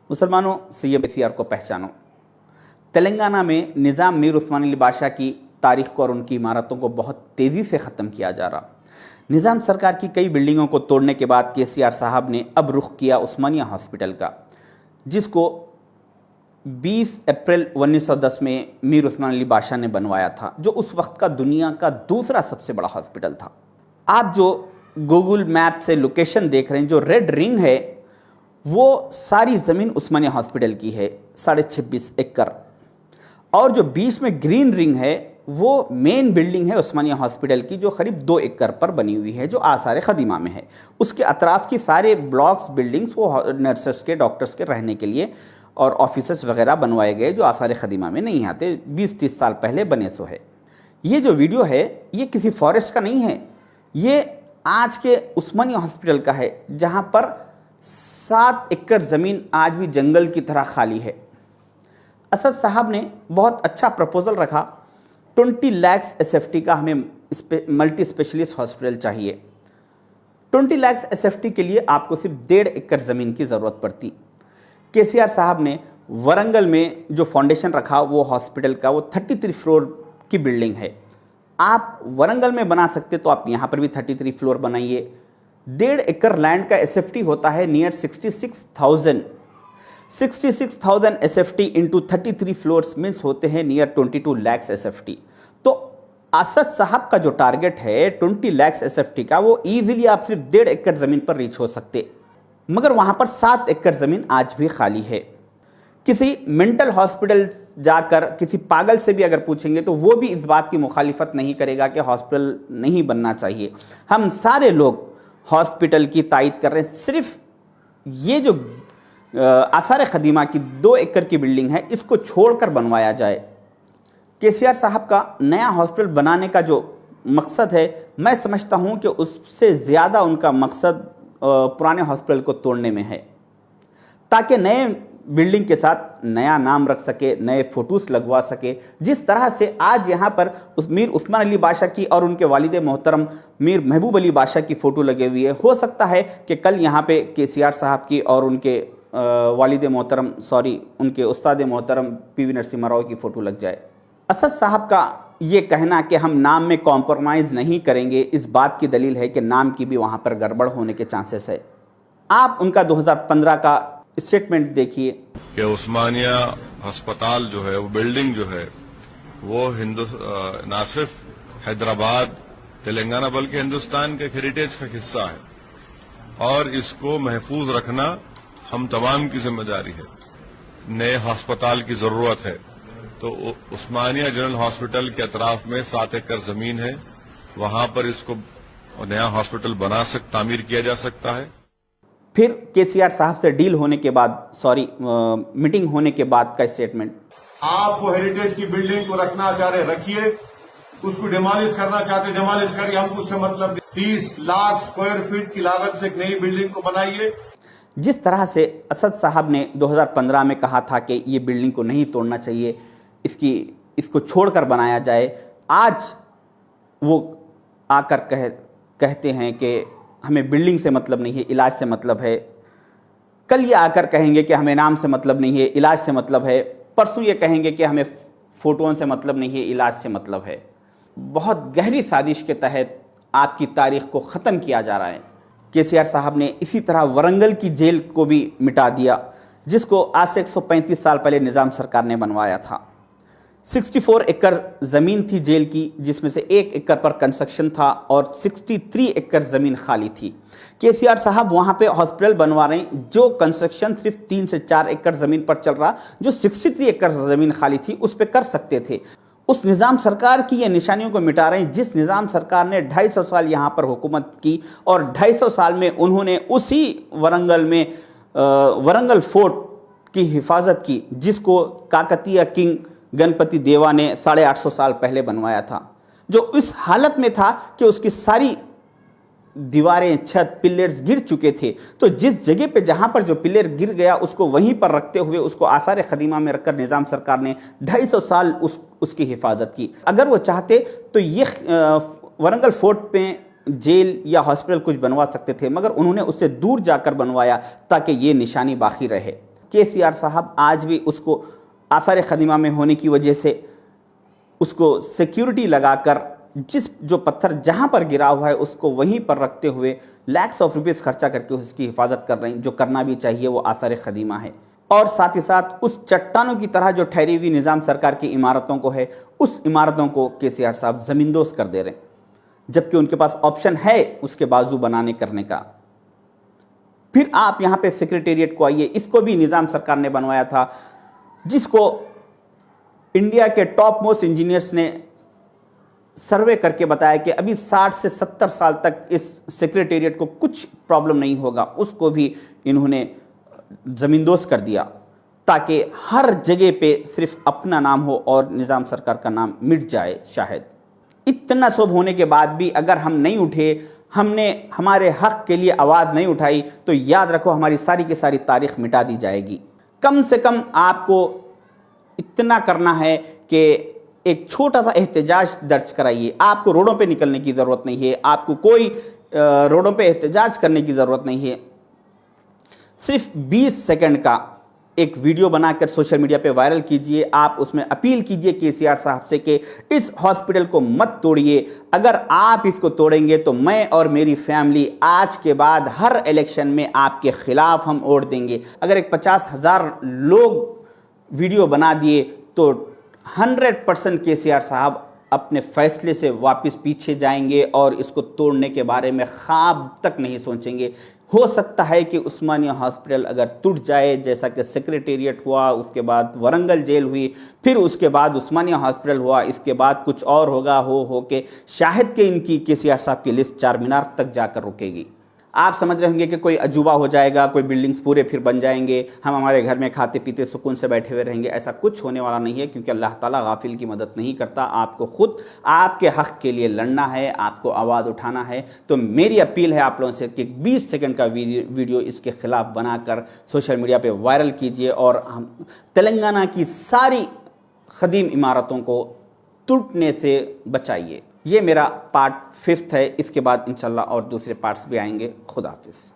मुसलमानों, सैयद एसीआर को पहचानो। तेलंगाना में निज़ाम मीर उस्मान अली बादशाह की तारीख को और उनकी इमारतों को बहुत तेज़ी से ख़त्म किया जा रहा। निज़ाम सरकार की कई बिल्डिंगों को तोड़ने के बाद केसीआर साहब ने अब रुख किया उस्मानिया हॉस्पिटल का, जिसको 20 अप्रैल 1910 में मीर उस्मान अली बादशाह ने बनवाया था, जो उस वक्त का दुनिया का दूसरा सबसे बड़ा हॉस्पिटल था। आप जो गूगल मैप से लोकेशन देख रहे हैं, जो रेड रिंग है वो सारी ज़मीन उस्मानिया हॉस्पिटल की है, 26.5 एकड़, और जो बीच में ग्रीन रिंग है वो मेन बिल्डिंग है उस्मानिया हॉस्पिटल की, जो करीब 2 एकड़ पर बनी हुई है, जो आसार खदीमा में है। उसके अतराफ़ की सारे ब्लॉक्स, बिल्डिंग्स वो नर्सेस के, डॉक्टर्स के रहने के लिए और ऑफिसेस वगैरह बनवाए गए, जो आसार खदीमा में नहीं आते, 20-30 साल पहले बने सो है। ये जो वीडियो है ये किसी फॉरेस्ट का नहीं है, ये आज के उस्मानिया हॉस्पिटल का है, जहाँ पर 7 एकड़ ज़मीन आज भी जंगल की तरह खाली है। असद साहब ने बहुत अच्छा प्रपोजल रखा, 20 लाख एसएफटी का हमें मल्टी स्पेशलिस्ट हॉस्पिटल चाहिए। 20 लाख एसएफटी के लिए आपको सिर्फ 1.5 एकड़ ज़मीन की ज़रूरत पड़ती। केसीआर साहब ने वरंगल में जो फाउंडेशन रखा वो हॉस्पिटल का, वो 33 फ्लोर की बिल्डिंग है। आप वरंगल में बना सकते तो आप यहाँ पर भी 33 फ्लोर बनाइए। 1.5 एकड़ लैंड का एसएफटी होता है near 66,000 SFT into 33 floors means होते हैं नियर 22 लाख एसएफटी। तो असद साहब का जो टारगेट है 20 लाख एसएफटी का, वो इजीली आप सिर्फ 1.5 एकड़ ज़मीन पर रीच हो सकते, मगर वहाँ पर 7 एकड़ ज़मीन आज भी खाली है। किसी मेंटल हॉस्पिटल जाकर किसी पागल से भी अगर पूछेंगे तो वो भी इस बात की मुखालिफत नहीं करेगा कि हॉस्पिटल नहीं बनना चाहिए। हम सारे लोग हॉस्पिटल की तायद कर रहे हैं। सिर्फ ये जो आसार खदीमा की 2 एकड़ की बिल्डिंग है, इसको छोड़कर बनवाया जाए। केसीआर साहब का नया हॉस्पिटल बनाने का जो मकसद है, मैं समझता हूँ कि उससे ज़्यादा उनका मकसद पुराने हॉस्पिटल को तोड़ने में है, ताकि नए बिल्डिंग के साथ नया नाम रख सके, नए फोटोस लगवा सके। जिस तरह से आज यहाँ पर मीर उस्मान अली बादशाह की और उनके वालिद मोहतरम मीर महबूब अली बादशाह की फ़ोटो लगी हुई है, हो सकता है कि कल यहाँ पे केसीआर साहब की और उनके वालिद मोहतरम उनके उस्ताद मोहतरम पीवी नरसिम्हा राव की फ़ोटो लग जाए। असद साहब का ये कहना कि हम नाम में कॉम्प्रोमाइज़ नहीं करेंगे, इस बात की दलील है कि नाम की भी वहाँ पर गड़बड़ होने के चांसेस है। आप उनका 2015 का स्टेटमेंट देखिए कि उस्मानिया अस्पताल जो है, वो बिल्डिंग जो है, वो ना सिर्फ हैदराबाद, तेलंगाना, बल्कि हिंदुस्तान के हेरिटेज का हिस्सा है और इसको महफूज रखना हम तमाम की जिम्मेदारी है। नए अस्पताल की जरूरत है, तो उस्मानिया जनरल हॉस्पिटल के अतराफ में 7 एकड़ जमीन है, वहां पर इसको नया हॉस्पिटल तामीर किया जा सकता है। फिर केसीआर साहब से डील होने के बाद, मीटिंग होने के बाद का स्टेटमेंट, आप वो हेरिटेज की बिल्डिंग को रखना चाह रहे रखिए, उसको डिमोलिश करना चाहते डिमोलिश करिए, हमको उससे मतलब नहीं। 30 लाख स्क्वायर फीट की लागत से एक नई बिल्डिंग को बनाइए। जिस तरह से असद साहब ने 2015 में कहा था कि ये बिल्डिंग को नहीं तोड़ना चाहिए, इसको छोड़कर बनाया जाए, आज वो आकर कहते हैं कि हमें बिल्डिंग से मतलब नहीं है, इलाज से मतलब है। कल ये आकर कहेंगे कि हमें नाम से मतलब नहीं है, इलाज से मतलब है। परसों ये कहेंगे कि हमें फ़ोटों से मतलब नहीं है, इलाज से मतलब है। बहुत गहरी साजिश के तहत आपकी तारीख को ख़त्म किया जा रहा है। केसीआर साहब ने इसी तरह वरंगल की जेल को भी मिटा दिया, जिसको आज से 135 साल पहले निज़ाम सरकार ने बनवाया था। 64 एकड़ ज़मीन थी जेल की, जिसमें से 1 एकड़ पर कंस्ट्रक्शन था और 63 एकड़ ज़मीन खाली थी। केसीआर साहब वहाँ पे हॉस्पिटल बनवा रहे हैं, जो कंस्ट्रक्शन सिर्फ 3 से 4 एकड़ ज़मीन पर चल रहा, जो 63 एकड़ ज़मीन खाली थी उस पर कर सकते थे। उस निज़ाम सरकार की ये निशानियों को मिटा रहे हैं, जिस निज़ाम सरकार ने 250 साल यहाँ पर हुकूमत की और 250 साल में उन्होंने उसी वरंगल में वरंगल फोर्ट की हिफाजत की, जिसको काकतीय किंग गणपति देवा ने 850 साल पहले बनवाया था, जो इस हालत में था कि उसकी सारी दीवारें, छत, पिलर्स गिर चुके थे। तो जिस जगह पे जहां पर जो पिलर गिर गया उसको वहीं पर रखते हुए उसको आसार खदीमा में रखकर निज़ाम सरकार ने 250 साल उसकी हिफाजत की। अगर वो चाहते तो ये वरंगल फोर्ट पे जेल या हॉस्पिटल कुछ बनवा सकते थे, मगर उन्होंने उससे दूर जाकर बनवाया ताकि ये निशानी बाकी रहे। केसीआर साहब आज भी उसको आसार खदीमा में होने की वजह से उसको सिक्योरिटी लगाकर जो पत्थर जहां पर गिरा हुआ है उसको वहीं पर रखते हुए लैक्स ऑफ रुपीस खर्चा करके उसकी हिफाजत कर रहे हैं, जो करना भी चाहिए, वो आसार खदीमा है। और साथ ही साथ उस चट्टानों की तरह जो ठहरी हुई निज़ाम सरकार की इमारतों को है, उस इमारतों को केसीआर साहब ज़मींदोज़ कर दे रहे हैं, जबकि उनके पास ऑप्शन है उसके बाजू बनाने करने का। फिर आप यहाँ पे सेक्रेटेरिएट को आइए, इसको भी निज़ाम सरकार ने बनवाया था, जिसको इंडिया के टॉप मोस्ट इंजीनियर्स ने सर्वे करके बताया कि अभी 60 से 70 साल तक इस सेक्रेटेरिएट को कुछ प्रॉब्लम नहीं होगा। उसको भी इन्होंने ज़मींदोज़ कर दिया ताकि हर जगह पे सिर्फ अपना नाम हो और निज़ाम सरकार का नाम मिट जाए। शायद इतना सब होने के बाद भी अगर हम नहीं उठे, हमने हमारे हक के लिए आवाज़ नहीं उठाई, तो याद रखो हमारी सारी की सारी तारीख मिटा दी जाएगी। कम से कम आपको इतना करना है कि एक छोटा सा एहतजाज दर्ज कराइए। आपको रोडों पे निकलने की ज़रूरत नहीं है, आपको कोई रोडों पे एहतजाज करने की ज़रूरत नहीं है। सिर्फ 20 सेकंड का एक वीडियो बनाकर सोशल मीडिया पे वायरल कीजिए। आप उसमें अपील कीजिए केसीआर साहब से कि इस हॉस्पिटल को मत तोड़िए। अगर आप इसको तोड़ेंगे तो मैं और मेरी फैमिली आज के बाद हर इलेक्शन में आपके खिलाफ हम वोट देंगे। अगर एक 50,000 लोग वीडियो बना दिए तो 100% केसीआर साहब अपने फैसले से वापस पीछे जाएंगे और इसको तोड़ने के बारे में ख्वाब तक नहीं सोचेंगे। हो सकता है कि उस्मानिया हॉस्पिटल अगर टूट जाए, जैसा कि सेक्रेटेरिएट हुआ, उसके बाद वरंगल जेल हुई, फिर उसके बाद उस्मानिया हॉस्पिटल हुआ, इसके बाद कुछ और होगा, हो के शायद कि इनकी केसीआर साहब की लिस्ट चार मीनार तक जाकर रुकेगी। आप समझ रहे होंगे कि कोई अजूबा हो जाएगा, कोई बिल्डिंग्स पूरे फिर बन जाएंगे, हम हमारे घर में खाते पीते सुकून से बैठे हुए रहेंगे। ऐसा कुछ होने वाला नहीं है, क्योंकि अल्लाह ताला गाफिल की मदद नहीं करता। आपको खुद आपके हक़ के लिए लड़ना है, आपको आवाज़ उठाना है। तो मेरी अपील है आप लोगों से कि 20 सेकंड का वीडियो इसके खिलाफ बनाकर सोशल मीडिया पर वायरल कीजिए और हम तेलंगाना की सारी ख़दीम इमारतों को टूटने से बचाइए। ये मेरा पार्ट 5 है। इसके बाद इंशाल्लाह और दूसरे पार्ट्स भी आएंगे। खुदा हाफिज़।